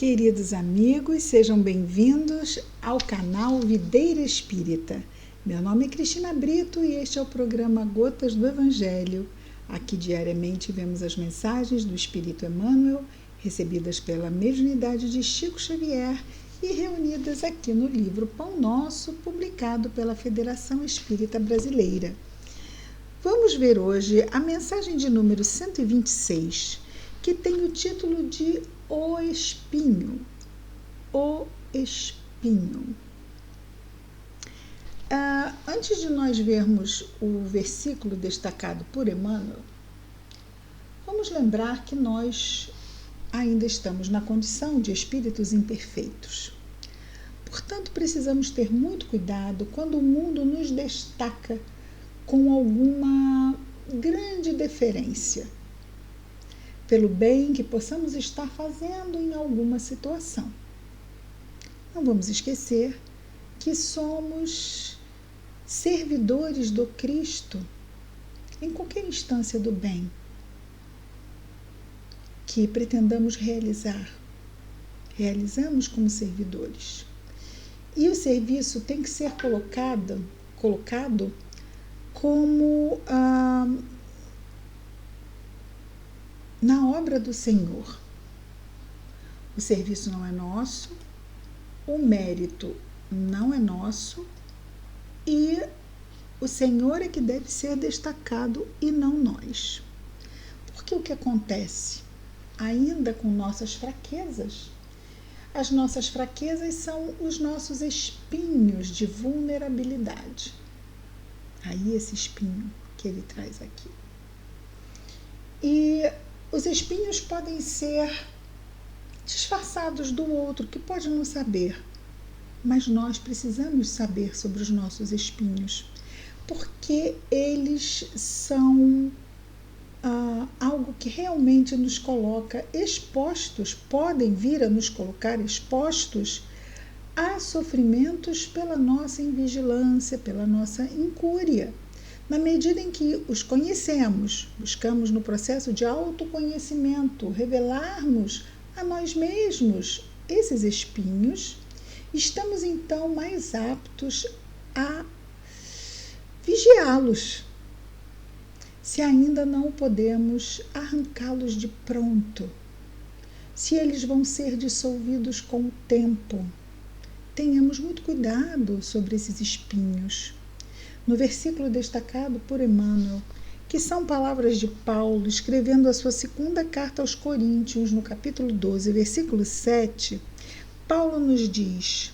Queridos amigos, sejam bem-vindos ao canal Videira Espírita. Meu nome é Cristina Brito e este é o programa Gotas do Evangelho. Aqui diariamente vemos as mensagens do Espírito Emmanuel, recebidas pela mediunidade de Chico Xavier e reunidas aqui no livro Pão Nosso, publicado pela Federação Espírita Brasileira. Vamos ver hoje a mensagem de número 126, que tem o título de O Espinho. O Espinho. Antes de nós vermos o versículo destacado por Emmanuel, vamos lembrar que nós ainda estamos na condição de espíritos imperfeitos. Portanto, precisamos ter muito cuidado quando o mundo nos destaca com alguma grande deferência, pelo bem que possamos estar fazendo em alguma situação. Não vamos esquecer que somos servidores do Cristo em qualquer instância do bem que pretendamos realizar. Realizamos como servidores. E o serviço tem que ser colocado como na obra do Senhor. O serviço não é nosso, o mérito não é nosso e o Senhor é que deve ser destacado e não nós. Porque o que acontece? Ainda com nossas fraquezas, as nossas fraquezas são os nossos espinhos de vulnerabilidade. Aí esse espinho que ele traz aqui. E os espinhos podem ser disfarçados do outro, que pode não saber. Mas nós precisamos saber sobre os nossos espinhos, porque eles são algo que realmente nos coloca expostos, podem vir a nos colocar expostos a sofrimentos pela nossa invigilância, pela nossa incúria. Na medida em que os conhecemos, buscamos no processo de autoconhecimento revelarmos a nós mesmos esses espinhos, estamos então mais aptos a vigiá-los, se ainda não podemos arrancá-los de pronto, se eles vão ser dissolvidos com o tempo. Tenhamos muito cuidado sobre esses espinhos. No versículo destacado por Emmanuel, que são palavras de Paulo, escrevendo a sua segunda carta aos Coríntios, no capítulo 12, versículo 7, Paulo nos diz: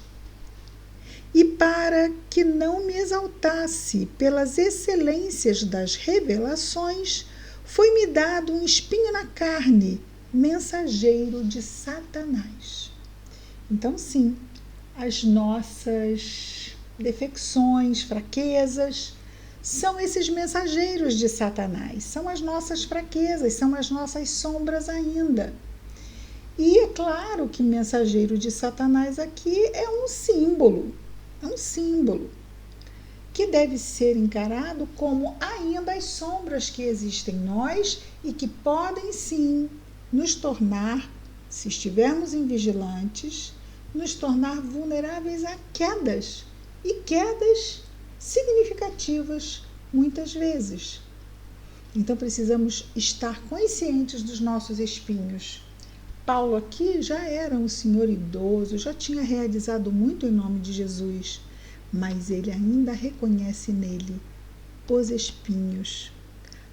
E para que não me exaltasse pelas excelências das revelações, foi-me dado um espinho na carne, mensageiro de Satanás. Então, sim, as nossas defecções, fraquezas, são esses mensageiros de Satanás, são as nossas fraquezas, são as nossas sombras ainda. E é claro que mensageiro de Satanás aqui é um símbolo que deve ser encarado como ainda as sombras que existem em nós e que podem sim nos tornar, se estivermos invigilantes, nos tornar vulneráveis a quedas, e quedas significativas muitas vezes. Então precisamos estar conscientes dos nossos espinhos. Paulo aqui já era um senhor idoso, já tinha realizado muito em nome de Jesus, mas ele ainda reconhece nele os espinhos.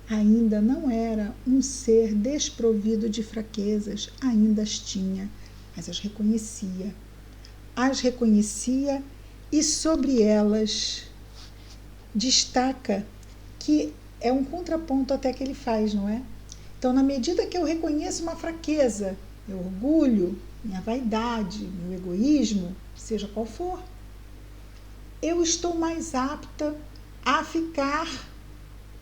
Ainda não era um ser desprovido de fraquezas, ainda as tinha, mas as reconhecia. As reconhecia e sobre elas destaca que é um contraponto até que ele faz, não é? Então, na medida que eu reconheço uma fraqueza, meu orgulho, minha vaidade, meu egoísmo, seja qual for, eu estou mais apta a ficar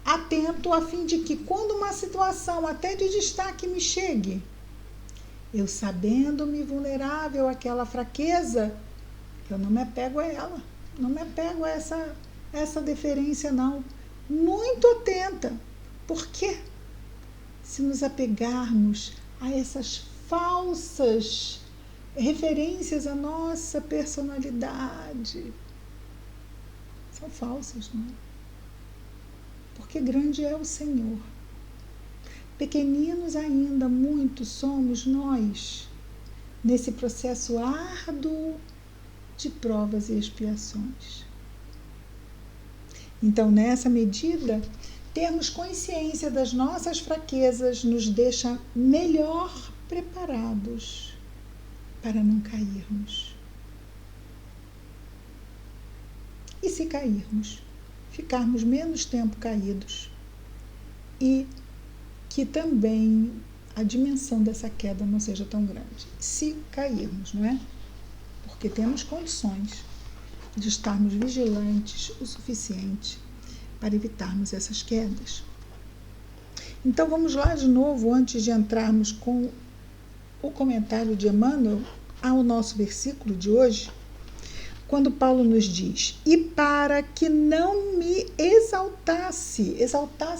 atento a fim de que quando uma situação até de destaque me chegue, eu sabendo-me vulnerável àquela fraqueza, eu não me apego a ela, não me apego a essa deferência não, muito atenta, porque se nos apegarmos a essas falsas referências à nossa personalidade, são falsas, não é? Porque grande é o Senhor. Pequeninos ainda muito somos nós, nesse processo árduo de provas e expiações. Então, nessa medida, termos consciência das nossas fraquezas nos deixa melhor preparados para não cairmos. E se cairmos, ficarmos menos tempo caídos e que também a dimensão dessa queda não seja tão grande. Se cairmos, não é? Porque temos condições de estarmos vigilantes o suficiente para evitarmos essas quedas. Então vamos lá de novo, antes de entrarmos com o comentário de Emmanuel ao nosso versículo de hoje, quando Paulo nos diz: e para que não me exaltasse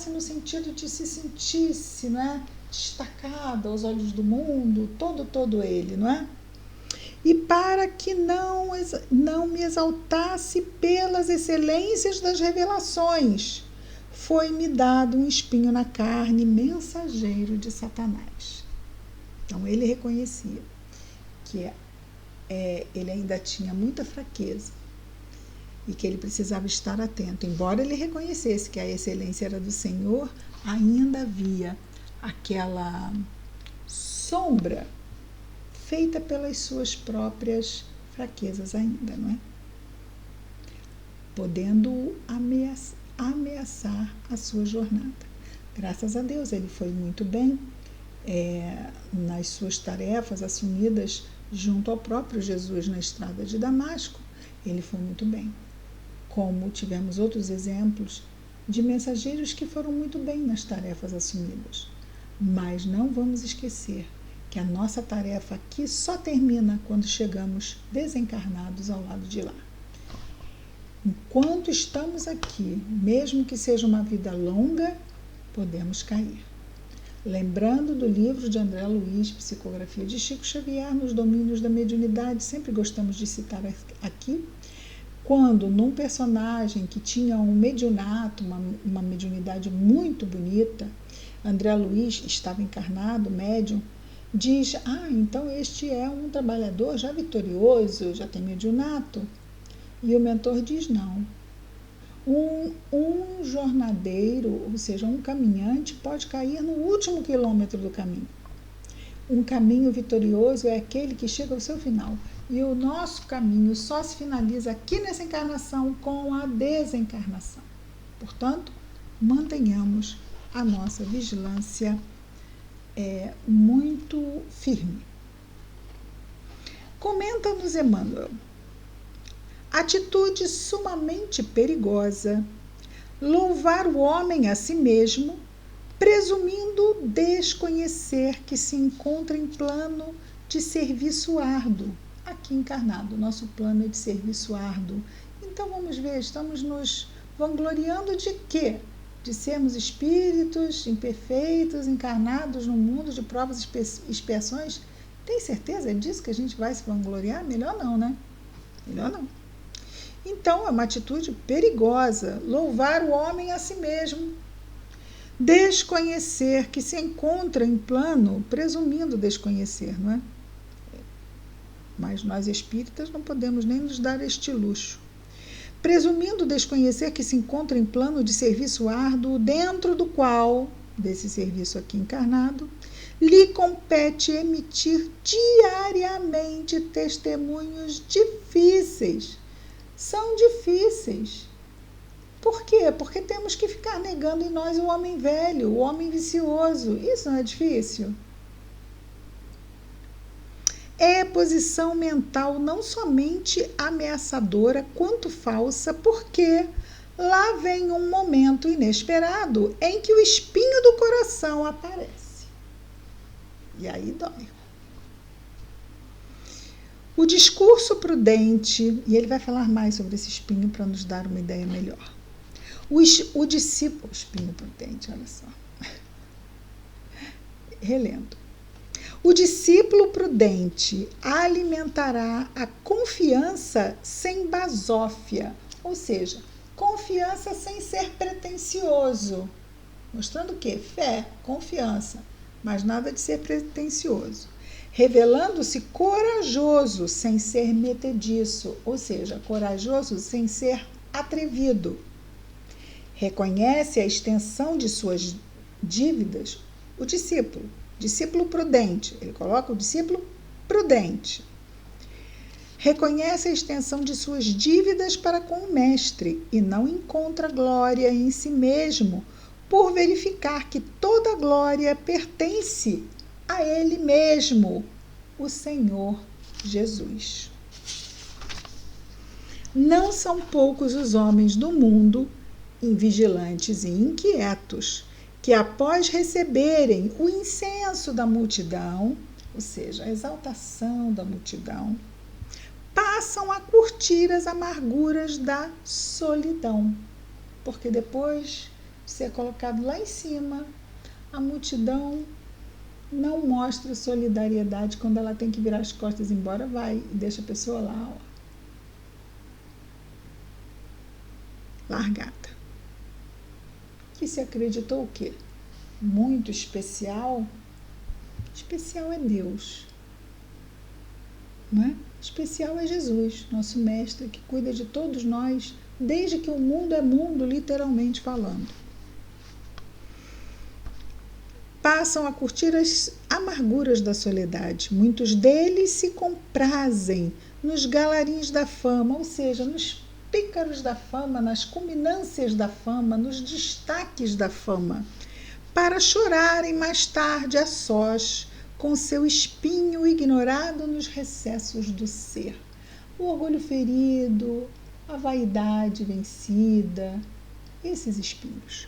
no sentido de se sentisse, não é, destacado aos olhos do mundo, todo ele, não é? E para que não me exaltasse pelas excelências das revelações, foi-me dado um espinho na carne, mensageiro de Satanás. Então ele reconhecia que ele ainda tinha muita fraqueza e que ele precisava estar atento. Embora ele reconhecesse que a excelência era do Senhor, ainda havia aquela sombra feita pelas suas próprias fraquezas ainda, não é? Podendo ameaçar a sua jornada. Graças a Deus, ele foi muito bem nas suas tarefas assumidas junto ao próprio Jesus na estrada de Damasco. Ele foi muito bem. Como tivemos outros exemplos de mensageiros que foram muito bem nas tarefas assumidas. Mas não vamos esquecer que a nossa tarefa aqui só termina quando chegamos desencarnados ao lado de lá. Enquanto estamos aqui, mesmo que seja uma vida longa, podemos cair. Lembrando do livro de André Luiz, Psicografia de Chico Xavier, nos domínios da mediunidade, sempre gostamos de citar aqui, quando num personagem que tinha um mediunato, uma mediunidade muito bonita, André Luiz estava encarnado, médium, diz: então este é um trabalhador já vitorioso, já tem mediunato. E o mentor diz: não. Um jornadeiro, ou seja, um caminhante, pode cair no último quilômetro do caminho. Um caminho vitorioso é aquele que chega ao seu final. E o nosso caminho só se finaliza aqui nessa encarnação com a desencarnação. Portanto, mantenhamos a nossa vigilância muito firme. Comenta-nos Emmanuel: atitude sumamente perigosa, louvar o homem a si mesmo, presumindo desconhecer que se encontra em plano de serviço árduo. Aqui encarnado, nosso plano é de serviço árduo. Então vamos ver, estamos nos vangloriando de quê? De sermos espíritos imperfeitos, encarnados no mundo de provas e expiações? Tem certeza disso que a gente vai se vangloriar? Melhor não, né? Melhor não. Então, é uma atitude perigosa, louvar o homem a si mesmo, desconhecer que se encontra em plano, presumindo desconhecer, não é? Mas nós espíritas não podemos nem nos dar este luxo. Presumindo desconhecer que se encontra em plano de serviço árduo, dentro do qual, desse serviço aqui encarnado, lhe compete emitir diariamente testemunhos difíceis. São difíceis. Por quê? Porque temos que ficar negando em nós o homem velho, o homem vicioso. Isso não é difícil? É posição mental não somente ameaçadora quanto falsa, porque lá vem um momento inesperado em que o espinho do coração aparece. E aí dói. O discurso prudente, e ele vai falar mais sobre esse espinho para nos dar uma ideia melhor. O discípulo, espinho prudente, olha só. Relendo. O discípulo prudente alimentará a confiança sem basófia, ou seja, confiança sem ser pretensioso. Mostrando o quê? Fé, confiança, mas nada de ser pretensioso. Revelando-se corajoso sem ser metediço, ou seja, corajoso sem ser atrevido. Reconhece a extensão de suas dívidas, o discípulo prudente, ele coloca o discípulo prudente. Reconhece a extensão de suas dívidas para com o mestre e não encontra glória em si mesmo, por verificar que toda glória pertence a ele mesmo, o Senhor Jesus. Não são poucos os homens do mundo, invigilantes e inquietos, que após receberem o incenso da multidão, ou seja, a exaltação da multidão, passam a curtir as amarguras da solidão. Porque depois de ser colocado lá em cima, a multidão não mostra solidariedade. Quando ela tem que virar as costas e ir embora, vai e deixa a pessoa lá, largada. Que se acreditou o quê? Muito especial. Especial é Deus, não é? Especial é Jesus, nosso mestre, que cuida de todos nós, desde que o mundo é mundo, literalmente falando. Passam a curtir as amarguras da soledade. Muitos deles se comprazem nos galarins da fama, ou seja, nos pícaros da fama, nas culminâncias da fama, nos destaques da fama, para chorarem mais tarde a sós, com seu espinho ignorado nos recessos do ser. O orgulho ferido, a vaidade vencida, esses espinhos.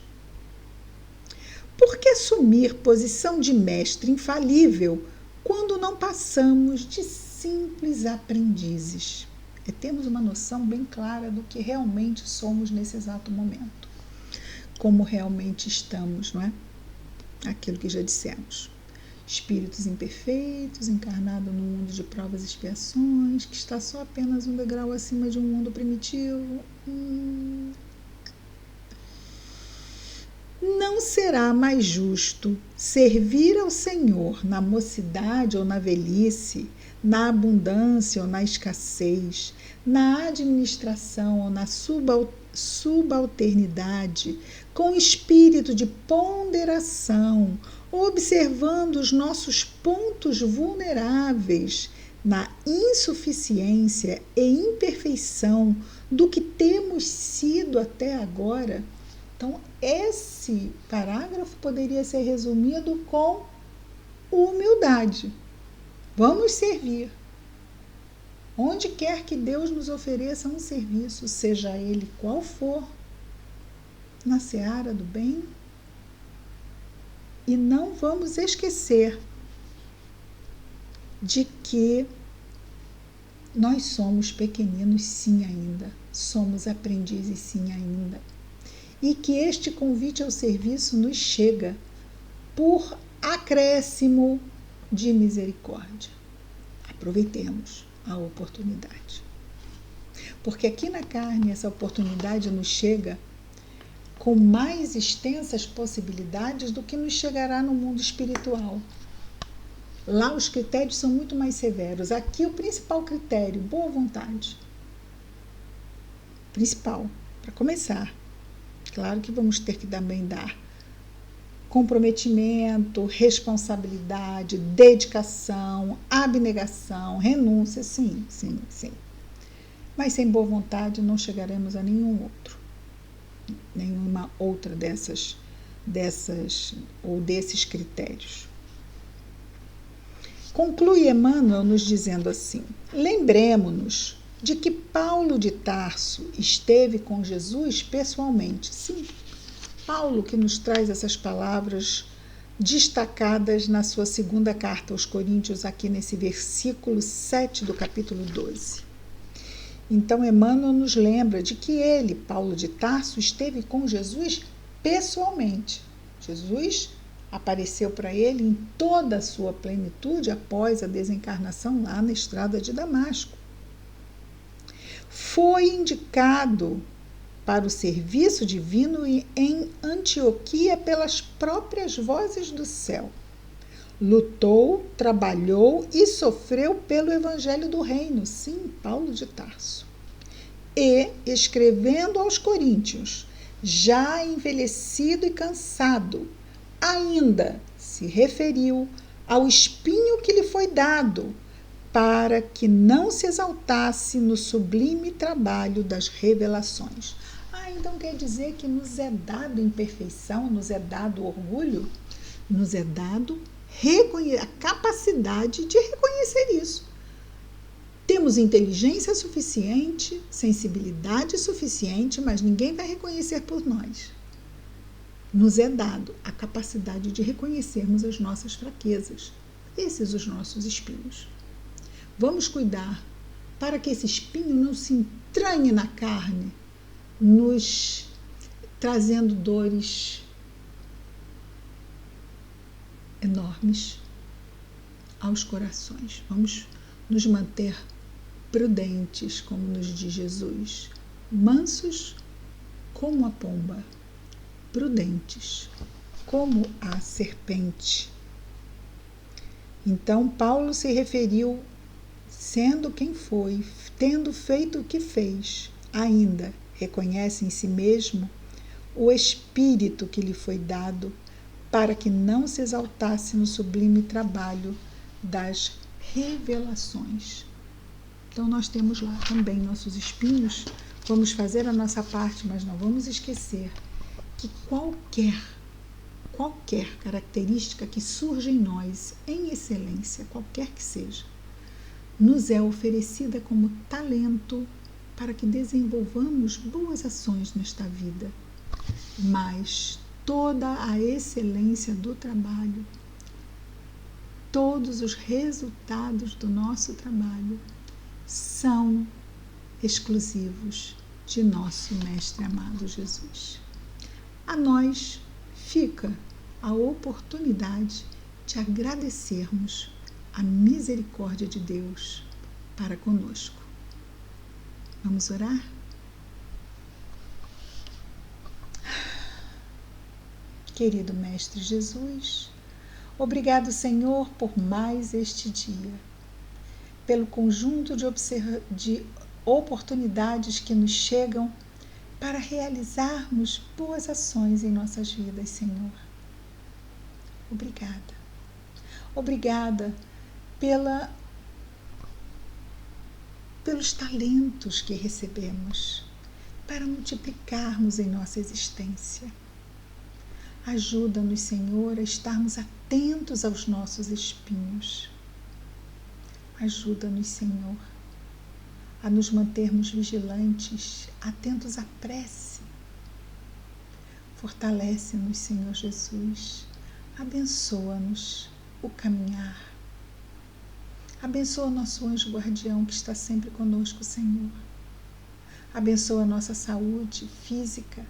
Por que assumir posição de mestre infalível quando não passamos de simples aprendizes? É termos uma noção bem clara do que realmente somos nesse exato momento. Como realmente estamos, não é? Aquilo que já dissemos. Espíritos imperfeitos, encarnados num mundo de provas e expiações, que está só apenas um degrau acima de um mundo primitivo. Não será mais justo servir ao Senhor na mocidade ou na velhice, na abundância ou na escassez, na administração ou na subalternidade, com espírito de ponderação, observando os nossos pontos vulneráveis, na insuficiência e imperfeição do que temos sido até agora? Então, esse parágrafo poderia ser resumido com humildade. Vamos servir. Onde quer que Deus nos ofereça um serviço, seja ele qual for, na seara do bem. E não vamos esquecer de que nós somos pequeninos sim ainda, somos aprendizes sim ainda. E que este convite ao serviço nos chega por acréscimo de misericórdia. Aproveitemos a oportunidade. Porque aqui na carne essa oportunidade nos chega com mais extensas possibilidades do que nos chegará no mundo espiritual. Lá os critérios são muito mais severos. Aqui o principal critério, boa vontade. Principal, para começar. Claro que vamos ter que também dar comprometimento, responsabilidade, dedicação, abnegação, renúncia, sim. Mas sem boa vontade não chegaremos a nenhuma outra dessas ou desses critérios. Conclui Emmanuel nos dizendo assim: lembremo-nos de que Paulo de Tarso esteve com Jesus pessoalmente. Sim, Paulo que nos traz essas palavras destacadas na sua segunda carta aos Coríntios, aqui nesse versículo 7 do capítulo 12. Então, Emmanuel nos lembra de que ele, Paulo de Tarso, esteve com Jesus pessoalmente. Jesus apareceu para ele em toda a sua plenitude após a desencarnação lá na estrada de Damasco. Foi indicado para o serviço divino em Antioquia pelas próprias vozes do céu. Lutou, trabalhou e sofreu pelo Evangelho do Reino, sim, Paulo de Tarso. E, escrevendo aos Coríntios, já envelhecido e cansado, ainda se referiu ao espinho que lhe foi dado, para que não se exaltasse no sublime trabalho das revelações. Então quer dizer que nos é dado imperfeição, nos é dado orgulho, nos é dado a capacidade de reconhecer isso. Temos inteligência suficiente, sensibilidade suficiente, mas ninguém vai reconhecer por nós. Nos é dado a capacidade de reconhecermos as nossas fraquezas, esses os nossos espinhos. Vamos cuidar para que esse espinho não se entranhe na carne, nos trazendo dores enormes aos corações. Vamos nos manter prudentes, como nos diz Jesus, mansos como a pomba, prudentes como a serpente. Então, Paulo se referiu, sendo quem foi, tendo feito o que fez, ainda reconhece em si mesmo o espírito que lhe foi dado para que não se exaltasse no sublime trabalho das revelações. Então nós temos lá também nossos espinhos, vamos fazer a nossa parte, mas não vamos esquecer que qualquer característica que surge em nós, em excelência, qualquer que seja, nos é oferecida como talento para que desenvolvamos boas ações nesta vida. Mas toda a excelência do trabalho, todos os resultados do nosso trabalho são exclusivos de nosso Mestre amado Jesus. A nós fica a oportunidade de agradecermos a misericórdia de Deus para conosco. Vamos orar? Querido Mestre Jesus, obrigado, Senhor, por mais este dia, pelo conjunto de oportunidades que nos chegam para realizarmos boas ações em nossas vidas, Senhor. Obrigada. Obrigada pelos talentos que recebemos para multiplicarmos em nossa existência. Ajuda-nos, Senhor, a estarmos atentos aos nossos espinhos. Ajuda-nos, Senhor, a nos mantermos vigilantes, atentos à prece. Fortalece-nos, Senhor Jesus. Abençoa-nos o caminhar. Abençoa nosso anjo guardião que está sempre conosco, Senhor. Abençoa a nossa saúde física,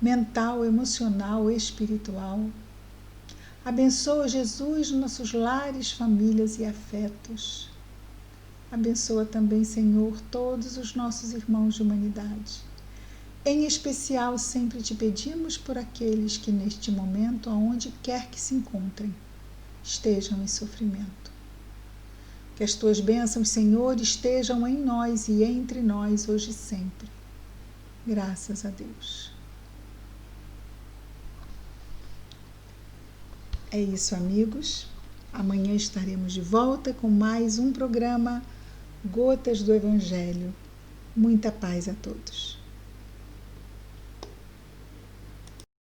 mental, emocional, espiritual. Abençoa, Jesus, nossos lares, famílias e afetos. Abençoa também, Senhor, todos os nossos irmãos de humanidade. Em especial, sempre te pedimos por aqueles que neste momento, aonde quer que se encontrem, estejam em sofrimento. Que as tuas bênçãos, Senhor, estejam em nós e entre nós hoje e sempre. Graças a Deus. É isso, amigos. Amanhã estaremos de volta com mais um programa Gotas do Evangelho. Muita paz a todos.